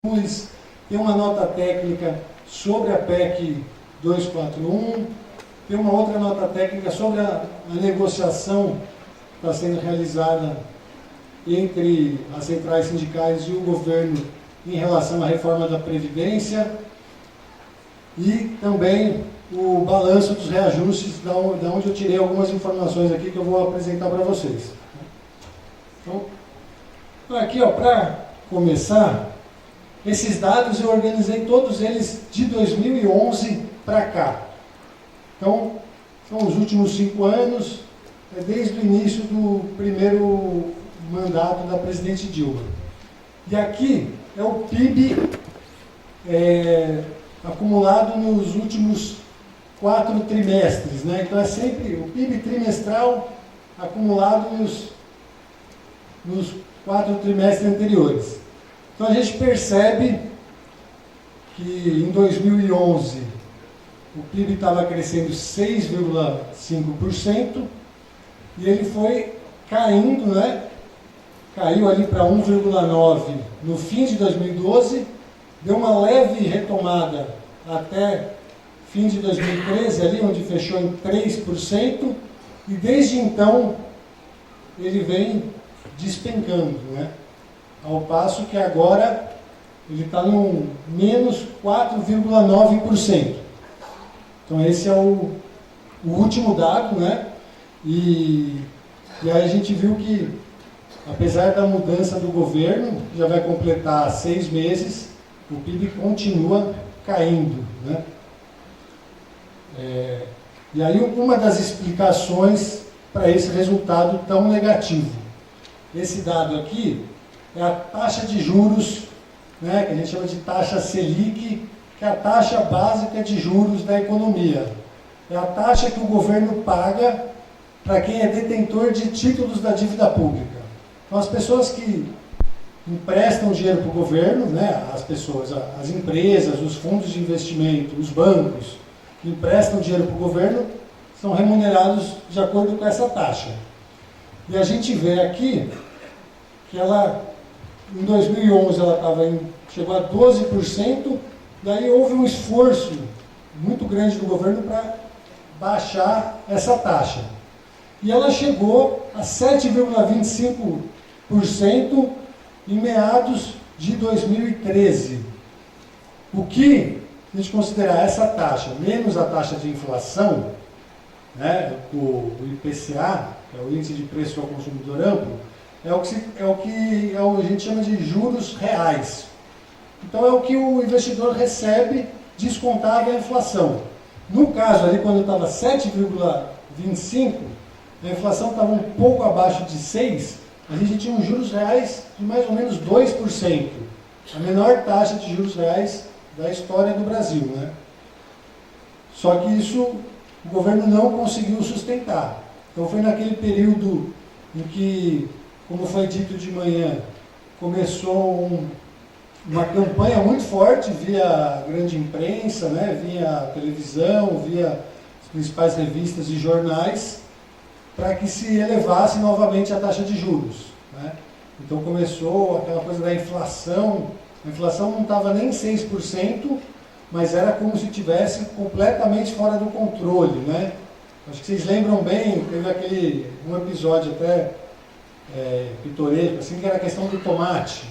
tem uma nota técnica sobre a PEC 241, tem uma outra nota técnica sobre a negociação que está sendo realizada entre as centrais sindicais e o governo em relação à reforma da Previdência e também o balanço dos reajustes, da onde eu tirei algumas informações aqui que eu vou apresentar para vocês. Então, aqui, para começar, esses dados eu organizei todos eles de 2011 para cá. Então, são os últimos 5 anos, desde o início do primeiro mandato da presidente Dilma. E aqui é o PIB acumulado nos últimos 4 trimestres, né? Então é sempre o PIB trimestral acumulado nos 4 trimestres anteriores. Então a gente percebe que em 2011 o PIB estava crescendo 6,5% e ele foi caindo, né? Caiu ali para 1,9% no fim de 2012, deu uma leve retomada até fim de 2013, ali onde fechou em 3%, e desde então ele vem despencando, né? Ao passo que agora ele está no menos 4,9%. Então esse é o último dado, né? E aí a gente viu que, apesar da mudança do governo, já vai completar 6 meses, o PIB continua caindo, né? E aí uma das explicações para esse resultado tão negativo. Esse dado aqui é a taxa de juros, né, que a gente chama de taxa Selic, que é a taxa básica de juros da economia. É a taxa que o governo paga para quem é detentor de títulos da dívida pública. Então, as pessoas que emprestam dinheiro para o governo, né, as empresas, os fundos de investimento, os bancos, que emprestam dinheiro para o governo, são remunerados de acordo com essa taxa. E a gente vê aqui que ela, em 2011, chegou a 12%, daí houve um esforço muito grande do governo para baixar essa taxa. E ela chegou a 7,25% em meados de 2013. O que, se a gente considerar essa taxa menos a taxa de inflação, né, o IPCA, que é o Índice de Preço ao Consumidor Amplo, é o que a gente chama de juros reais. Então é o que o investidor recebe descontado a inflação. No caso ali, quando estava 7,25%, a inflação estava um pouco abaixo de 6%, a gente tinha uns juros reais de mais ou menos 2%. A menor taxa de juros reais da história do Brasil, né? Só que isso o governo não conseguiu sustentar. Então foi naquele período em que, como foi dito de manhã, começou uma campanha muito forte via grande imprensa, né, via televisão, via as principais revistas e jornais, para que se elevasse novamente a taxa de juros, né? Então começou aquela coisa da inflação. A inflação não estava nem 6%, mas era como se estivesse completamente fora do controle, né? Acho que vocês lembram bem, teve um episódio até pitoresco, assim, que era a questão do tomate.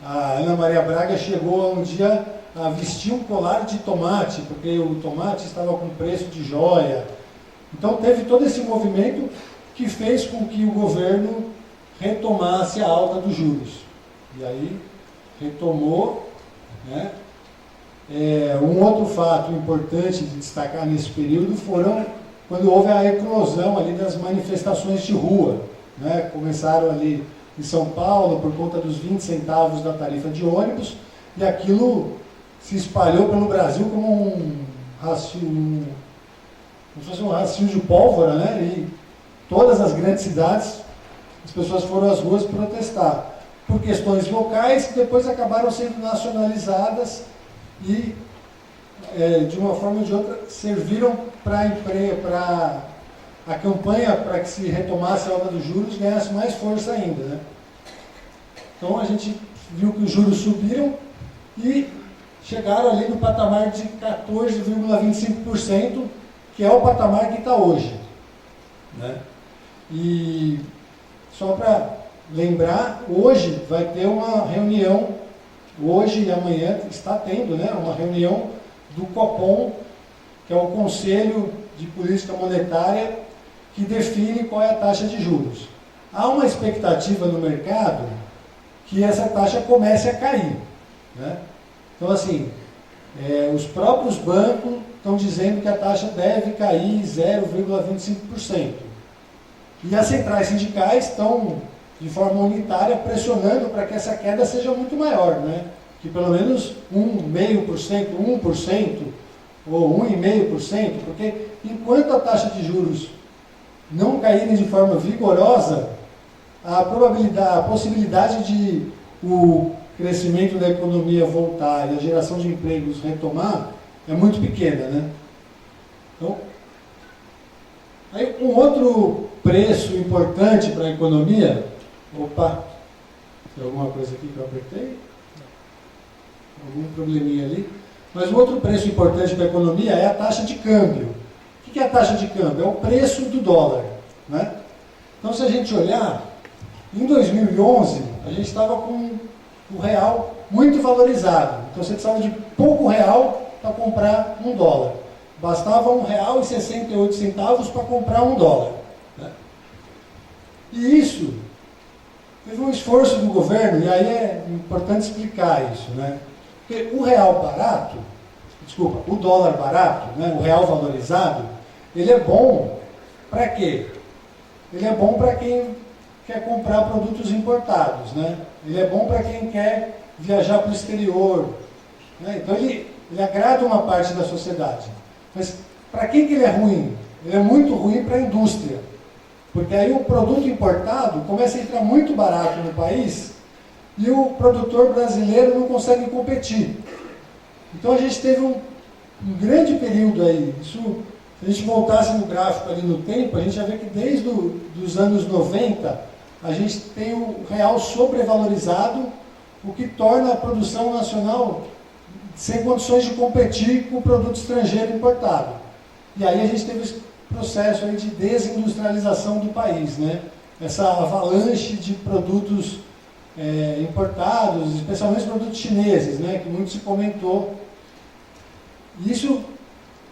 A Ana Maria Braga chegou um dia a vestir um colar de tomate, porque o tomate estava com preço de joia. Então teve todo esse movimento que fez com que o governo retomasse a alta dos juros. E aí retomou, né? Um outro fato importante de destacar nesse período foram quando houve a eclosão ali das manifestações de rua, né? Começaram ali em São Paulo por conta dos 20 centavos da tarifa de ônibus, e aquilo se espalhou pelo Brasil como como se fosse um rascunho de pólvora, né? E todas as grandes cidades, as pessoas foram às ruas protestar por questões locais que depois acabaram sendo nacionalizadas e, de uma forma ou de outra, serviram para a campanha para que se retomasse a alta dos juros ganhasse mais força ainda, né? Então a gente viu que os juros subiram e chegaram ali no patamar de 14,25%, que é o patamar que está hoje, né? E só para lembrar, hoje vai ter uma reunião, hoje e amanhã está tendo, né, uma reunião do Copom, que é o Conselho de Política Monetária, que define qual é a taxa de juros. Há uma expectativa no mercado que essa taxa comece a cair, né? Então, assim, os próprios bancos estão dizendo que a taxa deve cair 0,25%. E as centrais sindicais estão, de forma unitária, pressionando para que essa queda seja muito maior, né? Que pelo menos 0,5%, 1%, ou 1,5%, porque enquanto a taxa de juros não caírem de forma vigorosa, a possibilidade de o crescimento da economia voltar e a geração de empregos retomar é muito pequena, né? Então, aí um outro preço importante para a economia, tem alguma coisa aqui que eu apertei? Algum probleminha ali? Mas um outro preço importante para a economia é a taxa de câmbio. O que é a taxa de câmbio? É o preço do dólar, né? Então, se a gente olhar, em 2011, a gente estava com o real muito valorizado. Então, você precisava de pouco real para comprar um dólar. Bastava R$1,68 para comprar um dólar, né? E isso teve um esforço do governo, e aí é importante explicar isso, né? Porque o dólar barato, né, o real valorizado, ele é bom para quê? Ele é bom para quem quer comprar produtos importados, né? Ele é bom para quem quer viajar para o exterior, né? Então ele agrada uma parte da sociedade. Mas para quem que ele é ruim? Ele é muito ruim para a indústria, porque aí o produto importado começa a entrar muito barato no país e o produtor brasileiro não consegue competir. Então a gente teve um grande período aí. Isso, se a gente voltasse no gráfico ali no tempo, a gente ia ver que desde os anos 90 a gente tem o real sobrevalorizado, o que torna a produção nacional sem condições de competir com o produto estrangeiro importado. E aí a gente teve esse processo aí de desindustrialização do país, né? Essa avalanche de produtos importados, especialmente produtos chineses, né? Que muito se comentou. Isso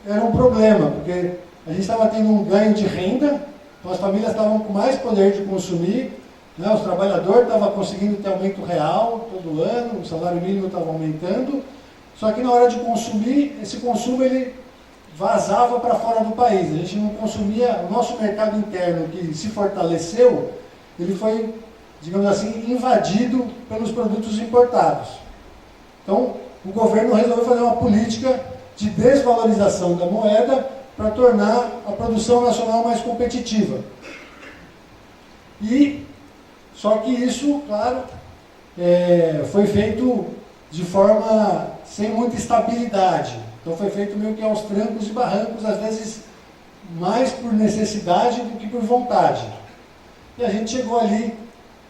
era um problema, porque a gente estava tendo um ganho de renda, então as famílias estavam com mais poder de consumir, né? Os trabalhadores estavam conseguindo ter aumento real todo ano, o salário mínimo estava aumentando, só que na hora de consumir, esse consumo ele vazava para fora do país. A gente não consumia, o nosso mercado interno que se fortaleceu, ele foi, digamos assim, invadido pelos produtos importados. Então, o governo resolveu fazer uma política de desvalorização da moeda para tornar a produção nacional mais competitiva. Só que isso, claro, foi feito de forma sem muita estabilidade. Então foi feito meio que aos trancos e barrancos, às vezes mais por necessidade do que por vontade. E a gente chegou ali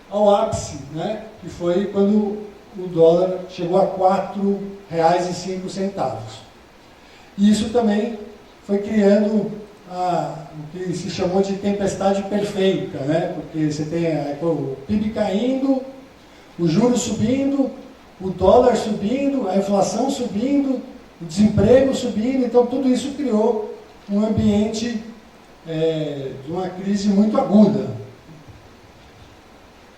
ao ápice, né, que foi quando o dólar chegou a R$4,05. E isso também foi criando o que se chamou de tempestade perfeita, né? Porque você tem o PIB caindo, os juros subindo, o dólar subindo, a inflação subindo, o desemprego subindo, então tudo isso criou um ambiente de uma crise muito aguda.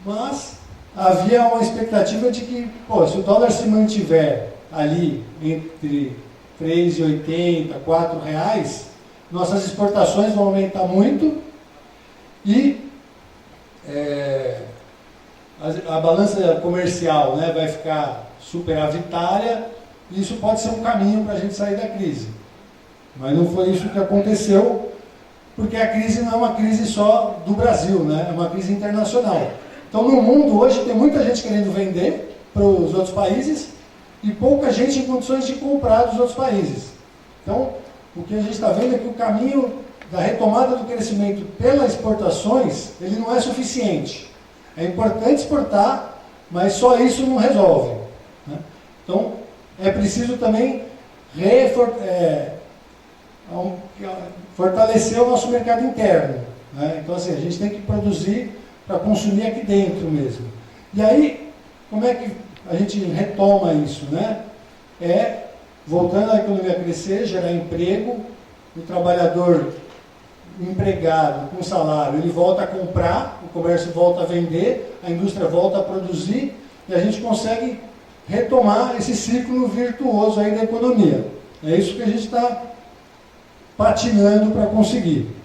Mas havia uma expectativa de que, se o dólar se mantiver ali entre R$3,80, R$4, nossas exportações vão aumentar muito e a balança comercial, né, vai ficar superavitária, e isso pode ser um caminho para a gente sair da crise. Mas não foi isso que aconteceu, porque a crise não é uma crise só do Brasil, né, é uma crise internacional. Então, no mundo, hoje, tem muita gente querendo vender para os outros países e pouca gente em condições de comprar dos outros países. Então, o que a gente está vendo é que o caminho da retomada do crescimento pelas exportações, ele não é suficiente. É importante exportar, mas só isso não resolve, né? Então, é preciso também fortalecer o nosso mercado interno, né? Então, assim, a gente tem que produzir para consumir aqui dentro mesmo. E aí, como é que a gente retoma isso, né? Voltando à economia a crescer, gerar emprego, o trabalhador empregado com salário, ele volta a comprar, o comércio volta a vender, a indústria volta a produzir, e a gente consegue retomar esse ciclo virtuoso aí da economia. É isso que a gente está patinando para conseguir.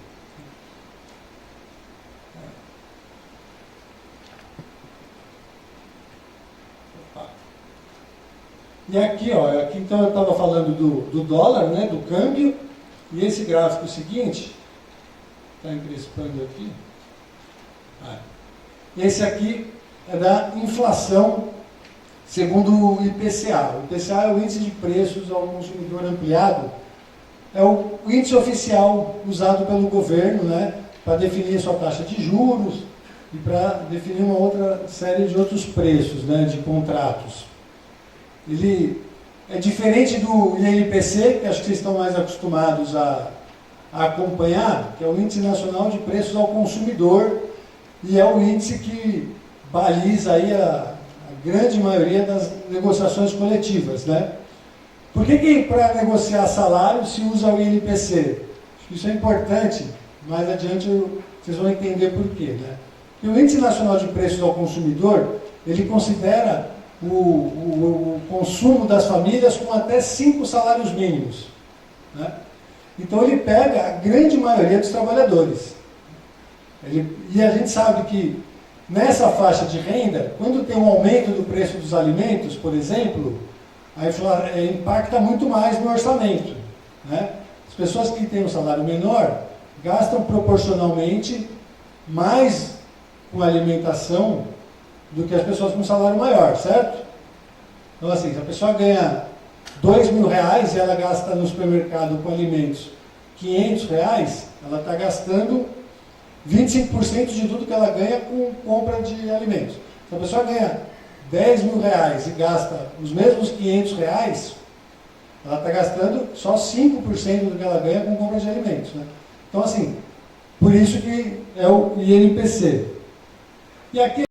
E aqui, aqui então eu estava falando do dólar, né, do câmbio, e esse gráfico seguinte, está encrespando aqui, esse aqui é da inflação segundo o IPCA. O IPCA é o Índice de Preços ao Consumidor Ampliado, é o índice oficial usado pelo governo, né, para definir a sua taxa de juros e para definir uma outra série de outros preços, né, de contratos. Ele é diferente do INPC, que acho que vocês estão mais acostumados a acompanhar, que é o Índice Nacional de Preços ao Consumidor, e é o índice que baliza aí a grande maioria das negociações coletivas, né? Por que para negociar salário se usa o INPC? Acho que isso é importante, mais adiante vocês vão entender por quê, né? Porque o Índice Nacional de Preços ao Consumidor, ele considera o consumo das famílias com até 5 salários mínimos, né? Então ele pega a grande maioria dos trabalhadores. E a gente sabe que nessa faixa de renda, quando tem um aumento do preço dos alimentos, por exemplo, impacta muito mais no orçamento, né? As pessoas que têm um salário menor gastam proporcionalmente mais com alimentação do que as pessoas com salário maior, certo? Então, assim, se a pessoa ganha R$2.000 e ela gasta no supermercado com alimentos R$500, ela está gastando 25% de tudo que ela ganha com compra de alimentos. Se a pessoa ganha R$10.000 e gasta os mesmos R$500, ela está gastando só 5% do que ela ganha com compra de alimentos, né? Então, assim, por isso que é o INPC. E aqui